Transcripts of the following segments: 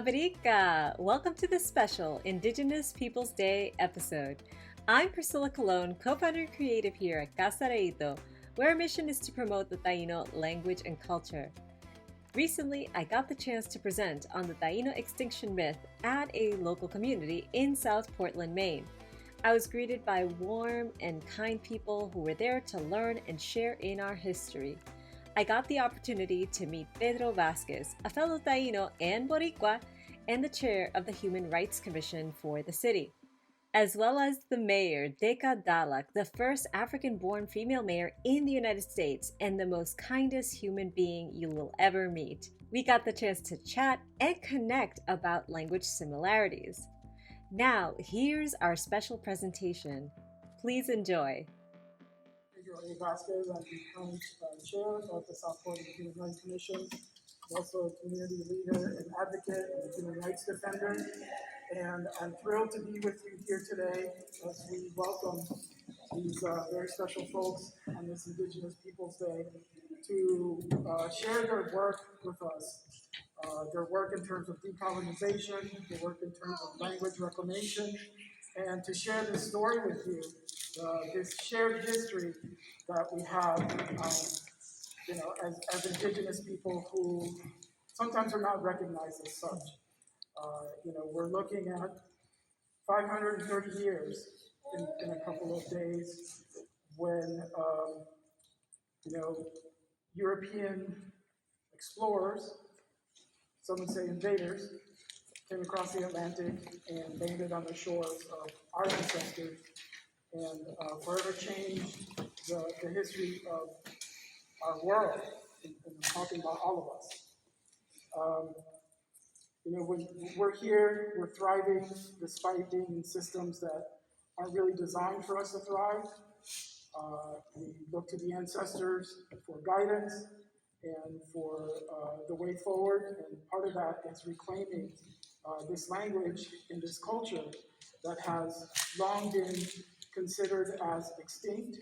Kabarika! Welcome to the special Indigenous Peoples Day episode. I'm Priscilla Colon, co-founder and creative here at Casa Reito, where our mission is to promote the Taíno language and culture. Recently, I got the chance to present on the Taíno Extinction myth at a local community in South Portland, Maine. I was greeted by warm and kind people who were there to learn and share in our history. I got the opportunity to meet Pedro Vasquez, a fellow Taíno and Boricua, and the chair of the Human Rights Commission for the city, as well as the mayor, Deca Dalak, the first African-born female mayor in the United States and the most kindest human being you will ever meet. We got the chance to chat and connect about language similarities. Now, here's our special presentation. Please enjoy. Pedro Vasquez. I'm the current chair of the South Portland Human Rights Commission. I'm also a community leader and advocate and human rights defender. And I'm thrilled to be with you here today as we welcome these very special folks on this Indigenous Peoples Day to share their work with us. Their work in terms of decolonization, their work in terms of language reclamation, and to share this story with you, this shared history that we have, as Indigenous people who sometimes are not recognized as such. We're looking at 530 years in a couple of days when, European explorers, some would say invaders, came across the Atlantic and landed on the shores of our ancestors and forever changed the history of our world, and I'm talking about all of us. When we're here, we're thriving despite being in systems that aren't really designed for us to thrive. We look to the ancestors for guidance and for the way forward, and part of that is reclaiming this language and this culture that has long been considered as extinct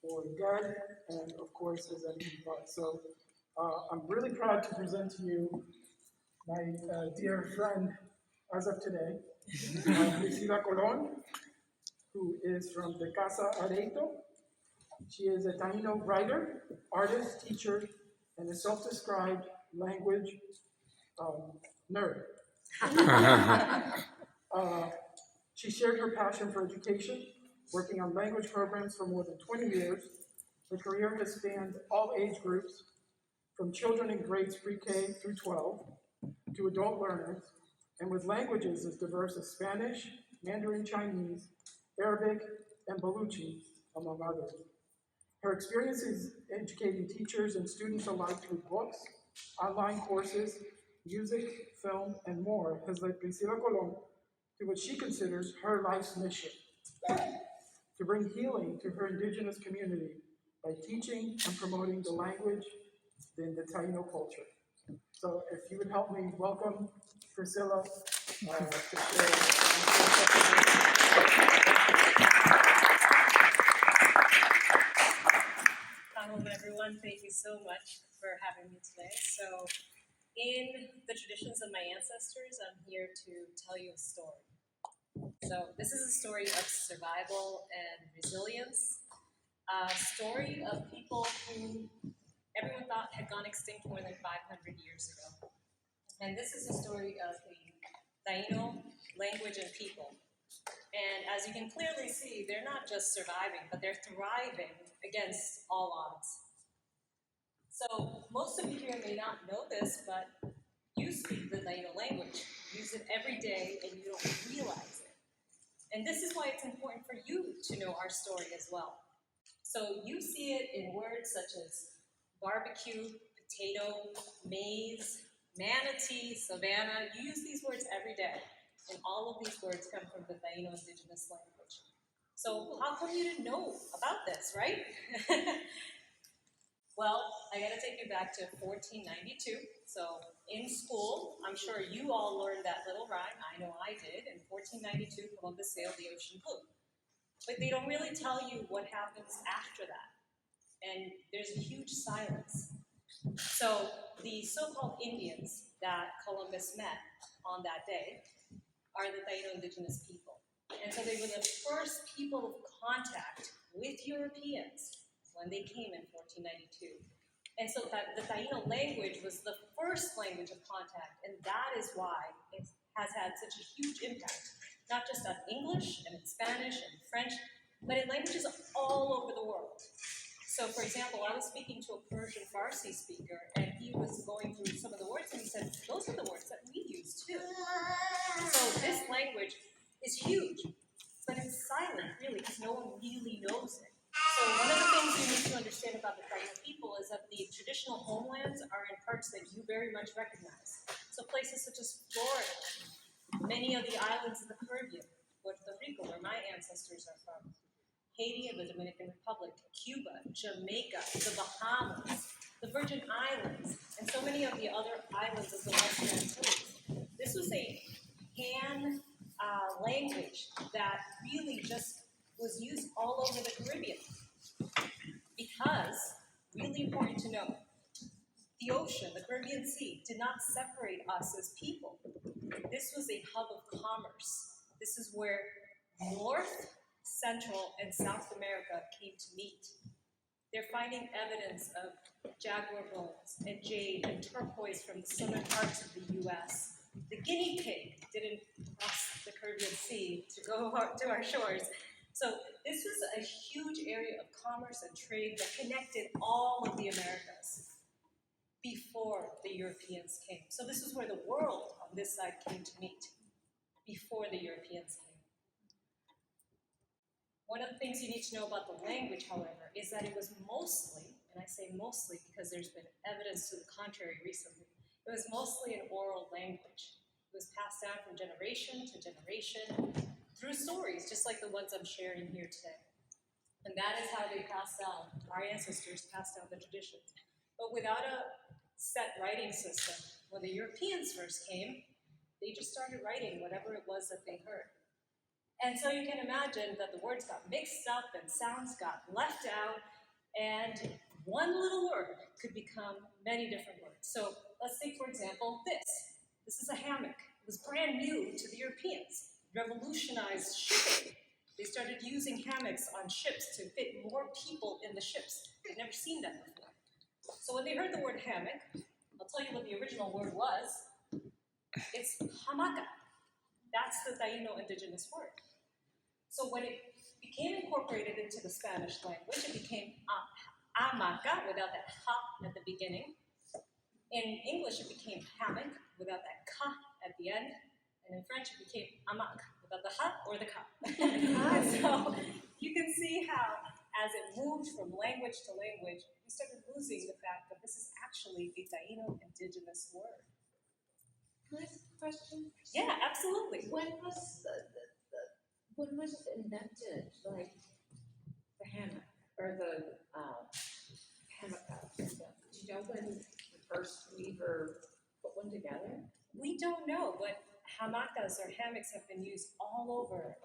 or dead, and of course is anything but. So I'm really proud to present to you my dear friend as of today, Priscilla Colon, who is from the Casa Reito. She is a Taíno writer, artist, teacher, and a self-described language nerd. She shared her passion for education, working on language programs for more than 20 years. Her career has spanned all age groups, from children in grades pre-K through 12 to adult learners, and with languages as diverse as Spanish, Mandarin Chinese, Arabic, and Baluchi, among others. Her experience is educating teachers and students alike through books, online courses, music, film, and more has led Priscilla Colon to what she considers her life's mission, to bring healing to her Indigenous community by teaching and promoting the language in the Taíno culture. So if you would help me welcome Priscilla to share. Hello everyone, thank you so much for having me today. So in the traditions of my ancestors, I'm here to tell you a story. So this is a story of survival and resilience, a story of people who everyone thought had gone extinct more than 500 years ago. And this is the story of the Taíno language and people. And as you can clearly see, they're not just surviving, but they're thriving against all odds. So most of you here may not know this, but you speak the Taíno language. Use it every day and you don't realize it. And this is why it's important for you to know our story as well. So you see it in words such as barbecue, potato, maize, manatee, savannah. You use these words every day. And all of these words come from the Taíno indigenous language. So how come you didn't know about this, right? Well, I gotta take you back to 1492. So in school, I'm sure you all learned that little rhyme. I know I did. In 1492, Columbus sailed the ocean blue. But they don't really tell you what happens after that. And there's a huge silence. So the so-called Indians that Columbus met on that day are the Taíno Indigenous people. And so they were the first people of contact with Europeans when they came in 1492. And so the Taíno language was the first language of contact, and that is why it has had such a huge impact, not just on English and in Spanish and French, but in languages all over the world. So, for example, I was speaking to a Persian Farsi speaker, and he was going through some of the words, and he said, those are the words that we use too. So this language is huge, but it's silent, really, because no one really knows it. So one of the things you need to understand about the Taíno people is that the traditional homelands are in parts that you very much recognize. So places such as Florida, many of the islands of the Caribbean, Puerto Rico, where my ancestors are from, Haiti and the Dominican Republic, Cuba, Jamaica, the Bahamas, the Virgin Islands, and so many of the other islands of the Western Antilles. This was a hand language that really just was used all over the Caribbean. Because, really important to know, the ocean, the Caribbean Sea, did not separate us as people. This was a hub of commerce. This is where North, Central, and South America came to meet. They're finding evidence of jaguar bones and jade and turquoise from the southern parts of the US. The guinea pig didn't cross the Caribbean Sea to go to our shores. So this was a huge area of commerce and trade that connected all of the Americas before the Europeans came. So this is where the world on this side came to meet, before the Europeans came. One of the things you need to know about the language, however, is that it was mostly, and I say mostly because there's been evidence to the contrary recently, it was mostly an oral language. It was passed down from generation to generation through stories, just like the ones I'm sharing here today. And that is how they passed down, our ancestors passed down the tradition. But without a set writing system, when the Europeans first came, they just started writing whatever it was that they heard. And so you can imagine that the words got mixed up and sounds got left out, and one little word could become many different words. So let's take, for example, this. This is a hammock. It was brand new to the Europeans, revolutionized shipping. They started using hammocks on ships to fit more people in the ships. They'd never seen that before. So when they heard the word hammock, I'll tell you what the original word was. It's hamaca. That's the Taíno indigenous word. So when it became incorporated into the Spanish language, it became hamaca without that ha at the beginning. In English, it became hammock without that ka at the end. And in French, it became hamac without the ha or the ka. And so you can see how, as it moved from language to language, we started losing the fact that this is actually a Taíno indigenous word. Can I ask a question? Yeah, absolutely. When was it invented? Like the hammock or the hammock? Do you know when the first weaver put one together? We don't know, but hamacas or hammocks have been used all over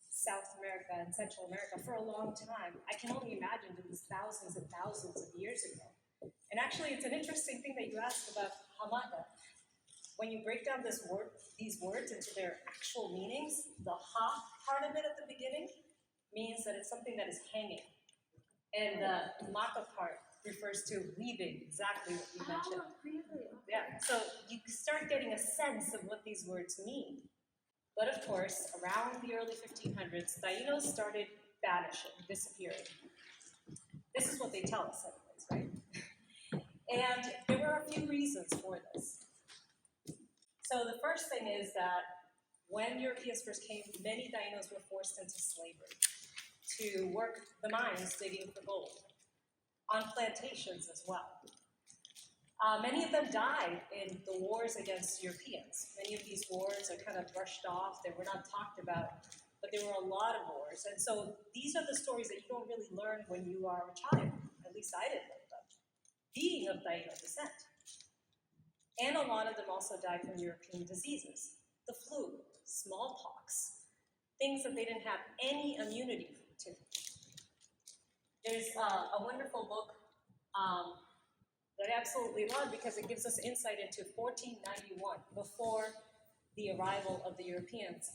South America and Central America for a long time. I can only imagine it was thousands and thousands of years ago. And actually, it's an interesting thing that you asked about hamaca. When you break down these words into their actual meanings, the ha part of it at the beginning means that it's something that is hanging. And the maka part refers to weaving, exactly what you mentioned. Oh, really? Yeah, so you start getting a sense of what these words mean. But of course, around the early 1500s, Taínos started vanishing, disappearing. This is what they tell us anyways, right? And there were a few reasons for this. So the first thing is that when Europeans first came, many Taínos were forced into slavery to work the mines digging for gold, on plantations as well. Many of them died in the wars against Europeans. Many of these wars are kind of brushed off, they were not talked about, but there were a lot of wars. And so these are the stories that you don't really learn when you are a child. At least I didn't learn them. Being of Taíno descent. And a lot of them also died from European diseases. The flu, smallpox, things that they didn't have any immunity to. There's a wonderful book that I absolutely love because it gives us insight into 1491, before the arrival of the Europeans.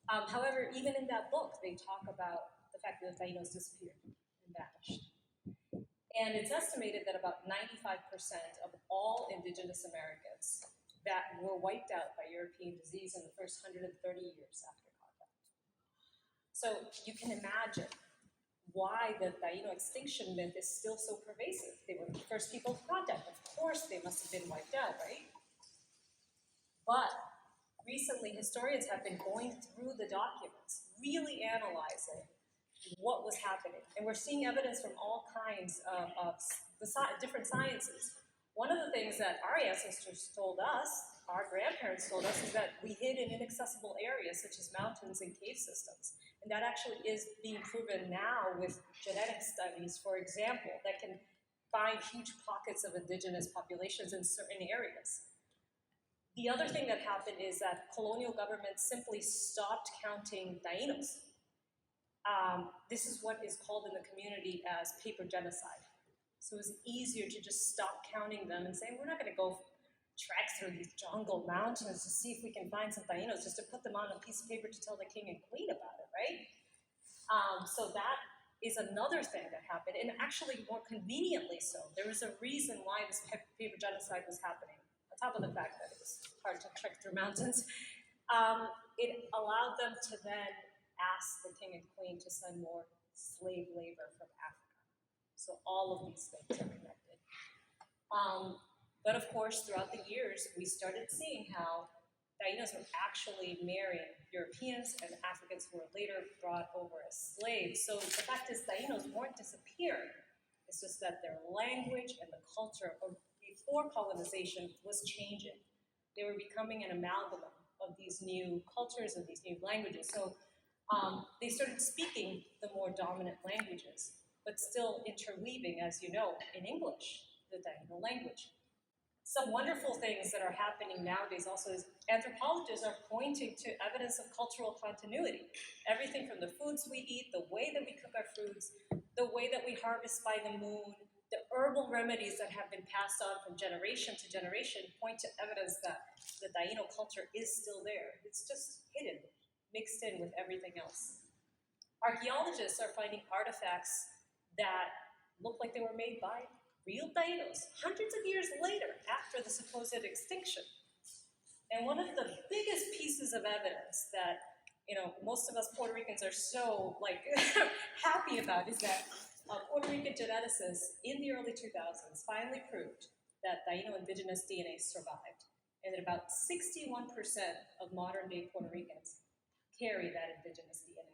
However, even in that book, they talk about the fact that the Taínos disappeared and vanished. And it's estimated that about 95% of all indigenous Americans that were wiped out by European disease in the first 130 years after contact. So you can imagine why the Taíno extinction myth is still so pervasive. They were the first people to contact. Of course, they must have been wiped out, right? But recently, historians have been going through the documents, really analyzing what was happening. And we're seeing evidence from all kinds of different sciences. One of the things that our ancestors told us, our grandparents told us, is that we hid in inaccessible areas such as mountains and cave systems. And that actually is being proven now with genetic studies, for example, that can find huge pockets of indigenous populations in certain areas. The other thing that happened is that colonial governments simply stopped counting Taínos. This is what is called in the community as paper genocide. So it was easier to just stop counting them and say, we're not going to go trek through these jungle mountains to see if we can find some Taínos, just to put them on a piece of paper to tell the king and queen about it, right? So that is another thing that happened, and actually more conveniently so. There was a reason why this paper genocide was happening, on top of the fact that it was hard to trek through mountains. It allowed them to then ask the king and queen to send more slave labor from Africa. So all of these things are connected. But of course, throughout the years, we started seeing how Taínos were actually marrying Europeans and Africans who were later brought over as slaves. So the fact is, Taínos weren't disappearing. It's just that their language and the culture before colonization was changing. They were becoming an amalgam of these new cultures and these new languages. So they started speaking the more dominant languages, but still interweaving, as you know, in English, the Taíno language. Some wonderful things that are happening nowadays also is anthropologists are pointing to evidence of cultural continuity. Everything from the foods we eat, the way that we cook our foods, the way that we harvest by the moon, the herbal remedies that have been passed on from generation to generation point to evidence that the Taíno culture is still there. It's just hidden, mixed in with everything else. Archaeologists are finding artifacts that look like they were made by real Taínos hundreds of years later after the supposed extinction. And one of the biggest pieces of evidence that most of us Puerto Ricans are so happy about is that Puerto Rican geneticists in the early 2000s finally proved that Taíno indigenous DNA survived, and that about 61% of modern-day Puerto Ricans carry that indigenous DNA.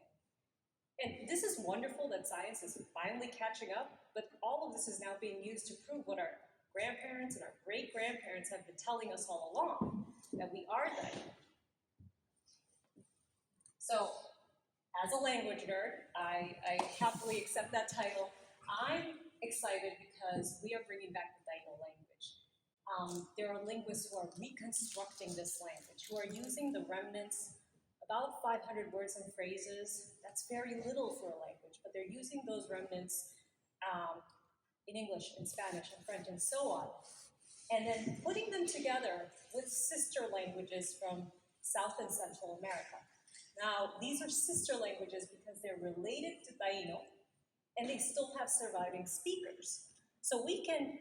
And this is wonderful that science is finally catching up, but all of this is now being used to prove what our grandparents and our great-grandparents have been telling us all along, that we are Taíno. So, as a language nerd, I happily accept that title. I'm excited because we are bringing back the Taíno language. There are linguists who are reconstructing this language, who are using the remnants, about 500 words and phrases. That's very little for a language, but they're using those remnants in English, in Spanish, in French, and so on. And then putting them together with sister languages from South and Central America. Now, these are sister languages because they're related to Taíno, and they still have surviving speakers. So we can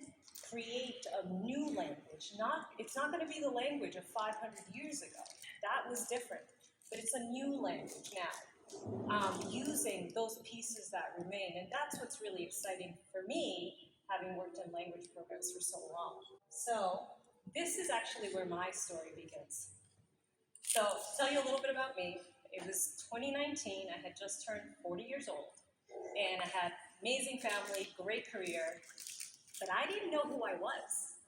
create a new language. It's not going to be the language of 500 years ago. That was different. But it's a new language now, using those pieces that remain. And that's what's really exciting for me, having worked in language programs for so long. So this is actually where my story begins. So to tell you a little bit about me, it was 2019. I had just turned 40 years old. And I had amazing family, great career. But I didn't know who I was.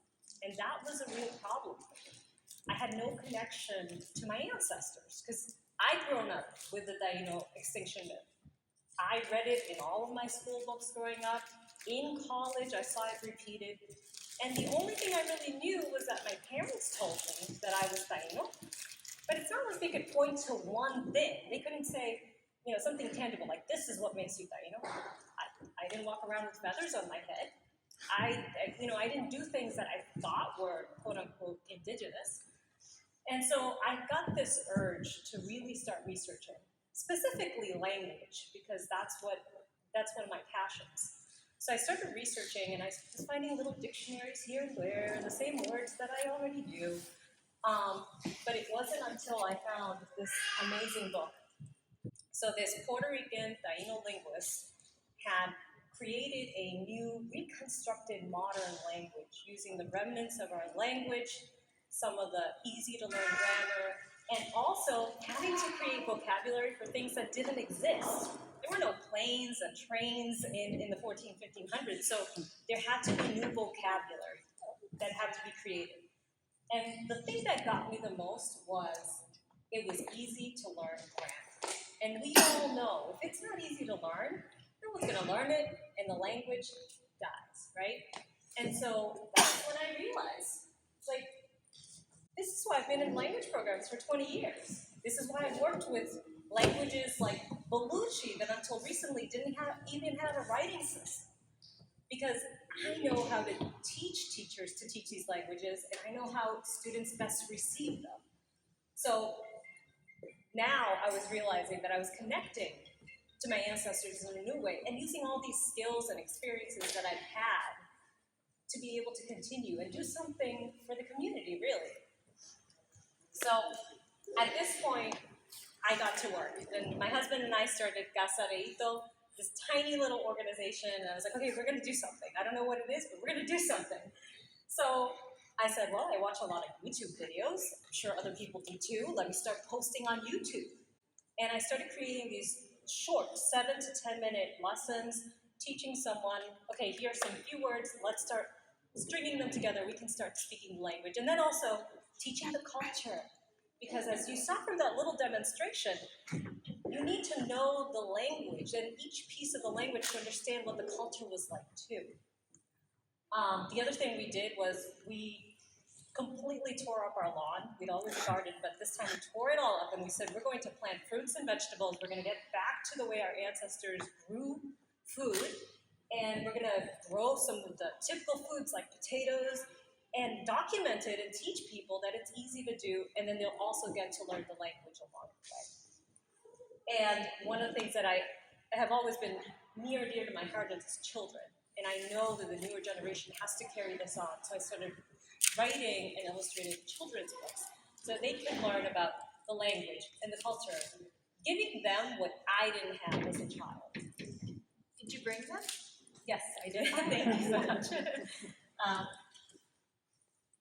And that was a real problem for me. I had no connection to my ancestors because I'd grown up with the Taíno extinction myth. I read it in all of my school books growing up. In college, I saw it repeated. And the only thing I really knew was that my parents told me that I was Taíno. But it's not like they could point to one thing. They couldn't say, something tangible like, this is what makes you Taíno. I didn't walk around with feathers on my head. I didn't do things that I thought were quote-unquote indigenous. And so I got this urge to really start researching, specifically language, because that's one of my passions. So I started researching, and I was finding little dictionaries here and there, the same words that I already knew. But it wasn't until I found this amazing book. So this Puerto Rican Taíno linguist had created a new reconstructed modern language using the remnants of our language, some of the easy to learn grammar, and also having to create vocabulary for things that didn't exist. There were no planes and trains in the 1500s, so there had to be new vocabulary that had to be created. And the thing that got me the most was it was easy to learn grammar. And we all know, if it's not easy to learn, no one's going to learn it, and the language dies, right? And so that's when I realized, it's like, this is why I've been in language programs for 20 years. This is why I've worked with languages like Belushi that until recently didn't even have a writing system. Because I know how to teach teachers to teach these languages, and I know how students best receive them. So now I was realizing that I was connecting to my ancestors in a new way and using all these skills and experiences that I've had to be able to continue and do something for the community, really. So at this point, I got to work. And my husband and I started Casareito, this tiny little organization. And I was like, okay, we're going to do something. I don't know what it is, but we're going to do something. So I said, well, I watch a lot of YouTube videos. I'm sure other people do too. Let me start posting on YouTube. And I started creating these short 7 to 10 minute lessons, teaching someone, okay, here are some few words. Let's start stringing them together. We can start speaking the language. And then also teaching the culture. Because as you saw from that little demonstration, you need to know the language and each piece of the language to understand what the culture was like too. The other thing we did was we completely tore up our lawn. We'd always gardened, but this time we tore it all up and we said, we're going to plant fruits and vegetables. We're going to get back to the way our ancestors grew food, and we're going to grow some of the typical foods like potatoes and document it and teach people that it's easy to do, and then they'll also get to learn the language along the way. And one of the things that I have always been near and dear to my heart is children, and I know that the newer generation has to carry this on, so I started writing and illustrating children's books so they can learn about the language and the culture, giving them what I didn't have as a child. Did you bring them? Yes, I did. Thank you so much.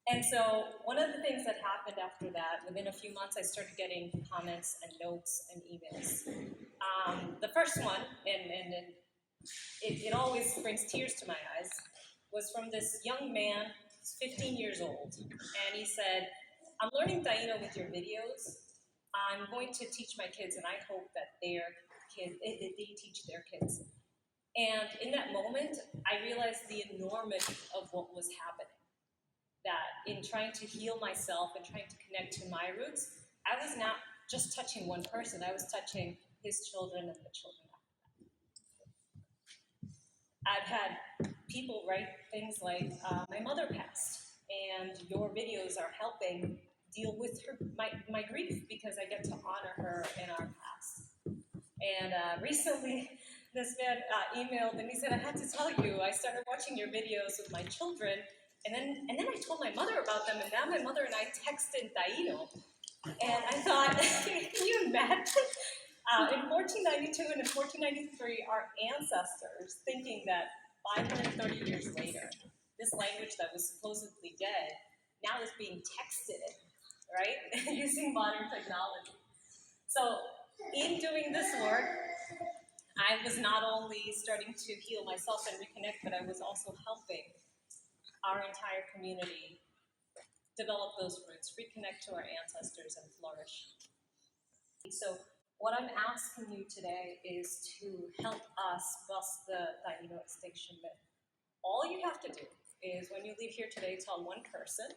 And so one of the things that happened after that, within a few months, I started getting comments and notes and emails. The first one, and it always brings tears to my eyes, was from this young man, 15 years old, and he said, I'm learning Taíno with your videos. I'm going to teach my kids, and I hope that they teach their kids. And in that moment, I realized the enormity of what was happening. That in trying to heal myself and trying to connect to my roots, I was not just touching one person, I was touching his children and the children after that. I've had people write things like, my mother passed, and your videos are helping deal with my grief because I get to honor her in our past. And recently, this man emailed and he said, I had to tell you, I started watching your videos with my children, and then I told my mother about them, and now my mother and I text in Taíno. And I thought, can you imagine? In 1492 and in 1493, our ancestors, thinking that 530 years later, this language that was supposedly dead now is being texted, right? Using modern technology. So in doing this work, I was not only starting to heal myself and reconnect, but I was also helping our entire community develop those roots, reconnect to our ancestors, and flourish. So what I'm asking you today is to help us bust the Taíno extinction myth. All you have to do is, when you leave here today, tell one person,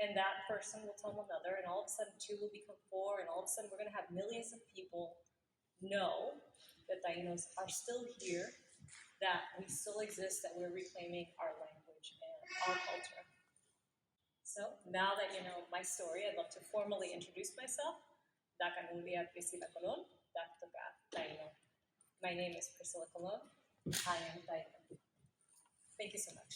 and that person will tell another, and all of a sudden 2 will become 4, and all of a sudden we're going to have millions of people know that Taínos are still here, that we still exist, that we're reclaiming our language and our culture. So now that you know my story, I'd love to formally introduce myself. Dakanulia Priscilla Colon, Daktoka Taíno. My name is Priscilla Colon. I am Taíno. Thank you so much.